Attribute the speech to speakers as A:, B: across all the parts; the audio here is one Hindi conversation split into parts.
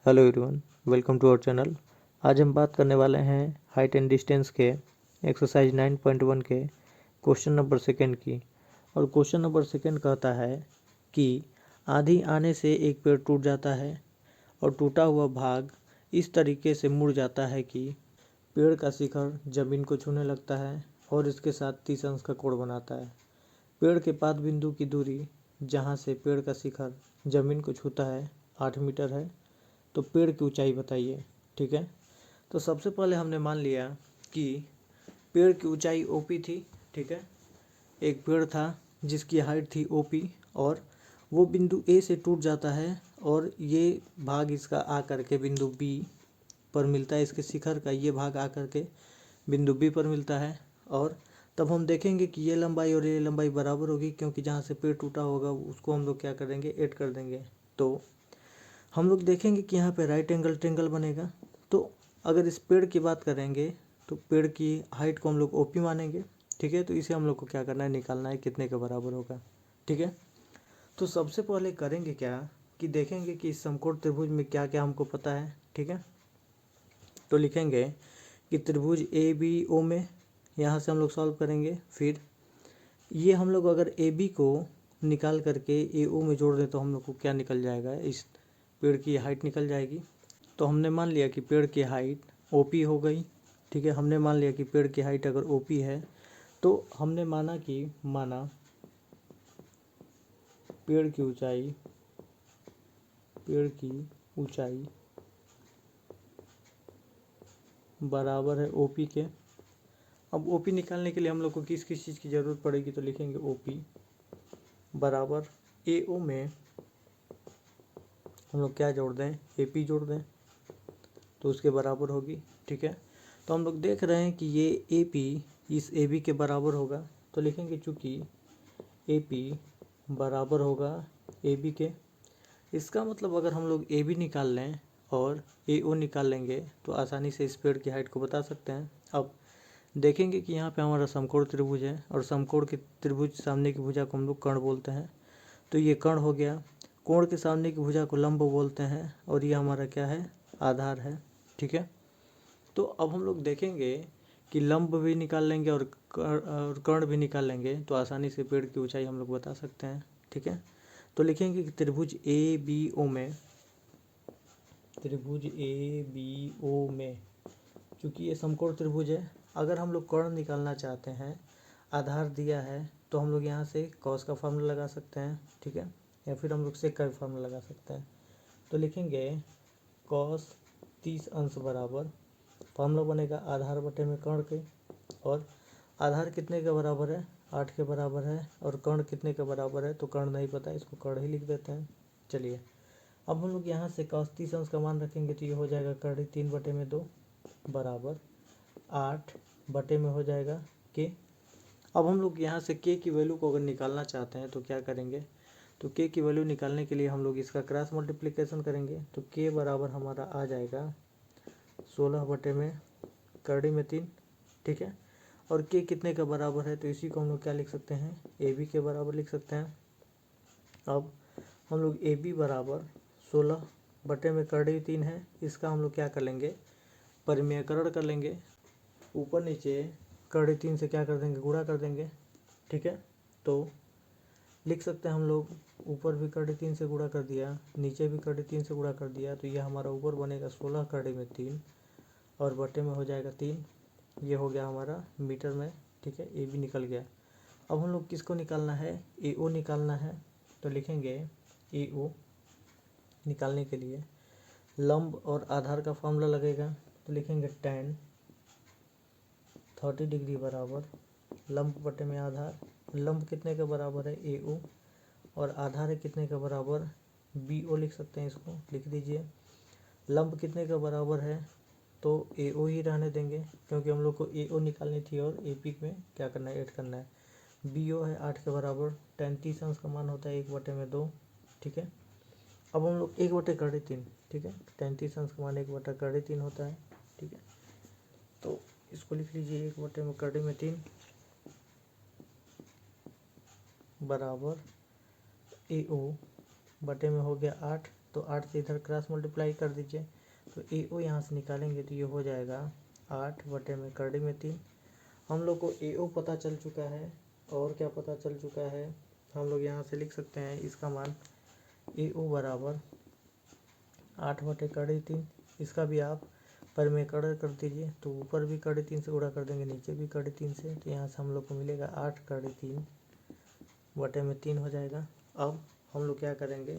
A: Hello everyone, welcome to our channel. आज हम बात करने वाले हैं हाइट एंड डिस्टेंस के एक्सरसाइज 9.1 के क्वेश्चन नंबर सेकंड की। और क्वेश्चन नंबर सेकंड कहता है कि आंधी आने से एक पेड़ टूट जाता है और टूटा हुआ भाग इस तरीके से मुड़ जाता है कि पेड़ का शिखर जमीन को छूने लगता है और इसके साथ 30 अंश का कोण बनाता है। पेड़ के पाद बिंदु की दूरी जहाँ से पेड़ का शिखर जमीन को छूता है 8 मीटर है। तो पेड़ की ऊंचाई बताइए। ठीक है, तो सबसे पहले हमने मान लिया कि पेड़ की ऊंचाई ओपी थी। ठीक है, एक पेड़ था जिसकी हाइट थी ओपी और वो बिंदु ए से टूट जाता है और ये भाग इसका आ करके बिंदु बी पर मिलता है। इसके शिखर का ये भाग आ करके बिंदु बी पर मिलता है और तब हम देखेंगे कि ये लंबाई और ये लंबाई बराबर होगी, क्योंकि जहाँ से पेड़ टूटा होगा उसको हम लोग क्या करेंगे, ऐड कर देंगे। तो हम लोग देखेंगे कि यहाँ पे राइट एंगल ट्रेंगल बनेगा। तो अगर इस पेड़ की बात करेंगे तो पेड़ की हाइट को हम लोग ओपी मानेंगे। ठीक है, तो इसे हम लोग को क्या करना है, निकालना है कितने के बराबर होगा। ठीक है, तो सबसे पहले करेंगे क्या कि देखेंगे कि इस समकोण त्रिभुज में क्या क्या हमको पता है। ठीक है, तो लिखेंगे कि त्रिभुज ए बी ओ में यहाँ से हम लोग सॉल्व करेंगे। फिर ये हम लोग अगर ए बी को निकाल करके ए ओ में जोड़ दें तो हम लोग को क्या निकल जाएगा, इस पेड़ की हाइट निकल जाएगी। तो हमने मान लिया कि पेड़ की हाइट ओपी हो गई। ठीक है, हमने मान लिया कि पेड़ की हाइट अगर ओपी है तो हमने माना पेड़ की ऊंचाई बराबर है ओपी के। अब ओपी निकालने के लिए हम लोग को किस किस चीज़ की ज़रूरत पड़ेगी, तो लिखेंगे ओपी बराबर ए ओ में हम लोग क्या जोड़ दें, ए पी जोड़ दें तो उसके बराबर होगी। ठीक है, तो हम लोग देख रहे हैं कि ये ए पी इस ए बी के बराबर होगा। तो लिखेंगे चूँकि ए पी बराबर होगा ए बी के, इसका मतलब अगर हम लोग ए बी निकाल लें और ए ओ निकाल लेंगे तो आसानी से इस पेड़ की हाइट को बता सकते हैं। अब देखेंगे कि यहाँ पे हमारा समकोण त्रिभुज है और समकोण के त्रिभुज सामने की भुजा को हम लोग कर्ण बोलते हैं। तो ये कर्ण हो गया। कोण के सामने की भुजा को लंब बोलते हैं और ये हमारा क्या है, आधार है। ठीक है, तो अब हम लोग देखेंगे कि लंब भी निकाल लेंगे और कर्ण भी निकाल लेंगे तो आसानी से पेड़ की ऊंचाई हम लोग बता सकते हैं। ठीक है, तो लिखेंगे कि त्रिभुज ए बी ओ में क्योंकि ये समकोण त्रिभुज है, अगर हम लोग कर्ण निकालना चाहते हैं, आधार दिया है तो हम लोग यहाँ से कॉस का फार्मूला लगा सकते हैं। ठीक है, या फिर हम लोग सेक का भी फार्मूला लगा सकते हैं। तो लिखेंगे कॉस 30 अंश बराबर फार्मूला बनेगा आधार बटे में कर्ण के, और आधार कितने के बराबर है, 8 के बराबर है, और कर्ण कितने के बराबर है, तो कर्ण नहीं पता, इसको कर्ण ही लिख देते हैं। चलिए, अब हम लोग यहाँ से cos 30 अंश का मान रखेंगे तो ये हो जाएगा कर्ण 3 बटे में 2 बराबर 8 बटे में हो जाएगा के। अब हम लोग यहाँ से के की वैल्यू को अगर निकालना चाहते हैं तो क्या करेंगे, तो के की वैल्यू निकालने के लिए हम लोग इसका क्रॉस मल्टीप्लिकेशन करेंगे। तो के बराबर हमारा आ जाएगा 16 बटे में कड़ी में 3। ठीक है, और के कितने का बराबर है, तो इसी को हम लोग क्या लिख सकते हैं, ए बी के बराबर लिख सकते हैं। अब हम लोग ए बी बराबर 16 बटे में कड़ी 3 है, इसका हम लोग क्या कर लेंगे, परिमेयकरण कर लेंगे। ऊपर नीचे कड़ी 3 से क्या कर देंगे, गुणा कर देंगे। ठीक है, तो लिख सकते हैं हम लोग ऊपर भी कड़ी 3 से गुणा कर दिया, नीचे भी कड़ी 3 से गुणा कर दिया, तो ये हमारा ऊपर बनेगा 16 कड़ी में 3 और बटे में हो जाएगा 3। ये हो गया हमारा मीटर में। ठीक है, ए बी निकल गया। अब हम लोग किसको निकालना है, ए ओ निकालना है। तो लिखेंगे ए ओ निकालने के लिए लंब और आधार का फॉर्मूला लगेगा। तो लिखेंगे tan 30 डिग्री बराबर लंब बटे में आधार। लंब कितने के बराबर है, ए ओ, और आधार है कितने के बराबर, बी ओ लिख सकते हैं, इसको लिख दीजिए। लंब कितने का बराबर है, तो ए ओ ही रहने देंगे क्योंकि हम लोग को ए ओ निकालनी थी और ए पी में क्या करना है, ऐड करना है। बी ओ है 8 के बराबर, 33 अंश का मान होता है 1 बटे में 2। ठीक है, अब हम लोग 1 बटे कड़ी 3, ठीक है, 33 अंश का मान 1 बटा कड़ी 3 होता है। ठीक है, तो इसको लिख लीजिए 1 बटे में कड़ी में 3 बराबर ए ओ बटे में हो गया 8, तो 8 से इधर क्रॉस मल्टीप्लाई कर दीजिए, तो ए ओ यहाँ से निकालेंगे तो ये हो जाएगा 8 बटे में करड़ी में 3। हम लोग को ए ओ पता चल चुका है, और क्या पता चल चुका है, हम लोग यहाँ से लिख सकते हैं इसका मान ए ओ बराबर 8 बटे करड़ी 3। इसका भी आप पर में कड़े कर दीजिए, तो ऊपर भी करड़ी 3 से गुणा कर देंगे, नीचे भी करड़ी 3 से, तो यहाँ से हम लोग को मिलेगा 8 करड़ी 3 बटे में 3 हो जाएगा। अब हम लोग क्या करेंगे,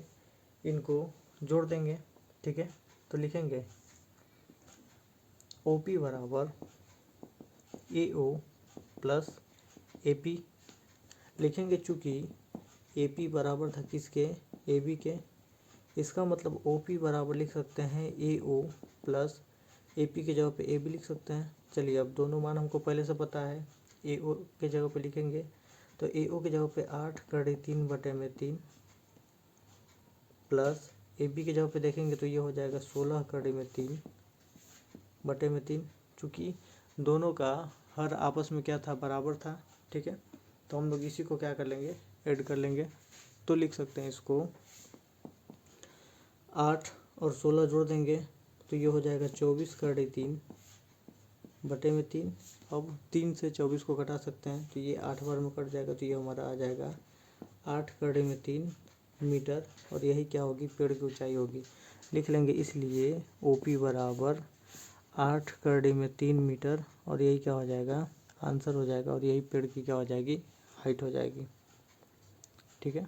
A: इनको जोड़ देंगे, ठीक है। तो लिखेंगे ओ पी बराबर ए ओ प्लस ए पी लिखेंगे, चूँकि ए पी बराबर था किसके, ए बी के। इसका मतलब ओ पी बराबर लिख सकते हैं ए ओ प्लस ए पी के जगह पे ए बी लिख सकते हैं। चलिए, अब दोनों मान हमको पहले से पता है, ए ओ के जगह पे लिखेंगे, तो ए ओ के जगह पे 8 करड़ी 3 बटे में 3 प्लस ए बी के जगह पे देखेंगे तो ये हो जाएगा 16 करड़ी में 3 बटे में 3। चूँकि दोनों का हर आपस में क्या था, बराबर था, ठीक है। तो हम लोग इसी को क्या कर लेंगे, ऐड कर लेंगे। तो लिख सकते हैं इसको 8 और 16 जोड़ देंगे तो ये हो जाएगा 24 करड़ी 3 बटे में 3। अब 3 से 24 को घटा सकते हैं, तो ये 8 बार में कट जाएगा, तो ये हमारा आ जाएगा 8 करड़ी में 3 मीटर, और यही क्या होगी, पेड़ की ऊंचाई होगी। लिख लेंगे इसलिए ओ पी बराबर 8 करड़ी में 3 मीटर, और यही क्या हो जाएगा, आंसर हो जाएगा, और यही पेड़ की क्या हो जाएगी, हाइट हो जाएगी, ठीक है।